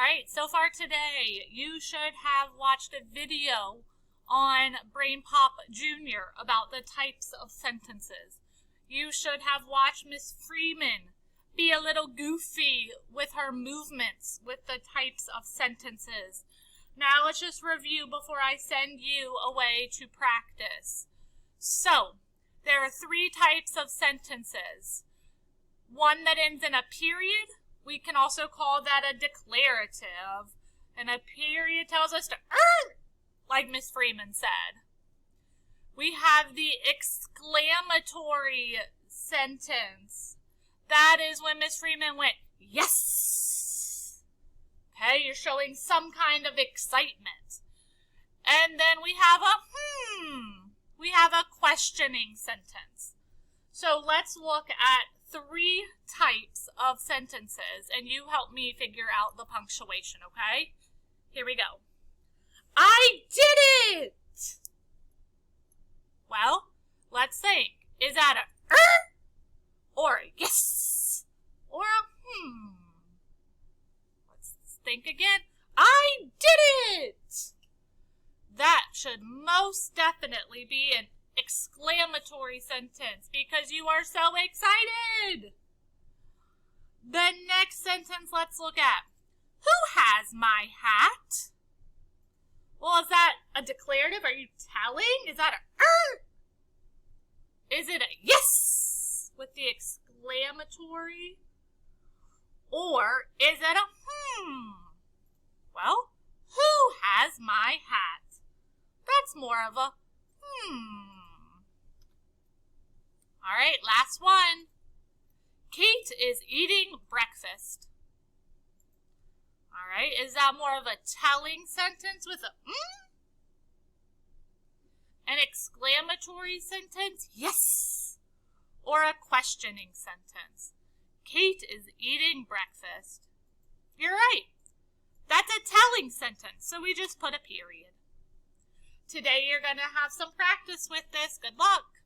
right, so far today, you should have watched a video on Brain Pop Jr. about the types of sentences. You should have watched Miss Freeman be a little goofy with her movements with the types of sentences. Now let's just review before I send you away to practice. So, there are 3 types of sentences. One that ends in a period. We can also call that a declarative. And a period tells us to like Miss Freeman said. We have the exclamatory sentence. That is when Miss Freeman went, yes! Okay, you're showing some kind of excitement. And then we have we have a questioning sentence. So let's look at 3 types of sentences, and you help me figure out the punctuation, okay? Here we go. I did it! Well, let's think. Is that a or a yes? Or a Let's think again. I did it! That should most definitely be an exclamatory sentence because you are so excited. The next sentence let's look at. Who has my hat? Well, is that a declarative? Are you telling? Is that a Is it a yes with the exclamatory? Or is it a Well, who has my hat? That's more of a All right, last one. Kate is eating breakfast. All right, is that more of a telling sentence with a an exclamatory sentence? Yes. Or a questioning sentence? Kate is eating breakfast. You're right. That's a telling sentence, so we just put a period. Today you're going to have some practice with this. Good luck.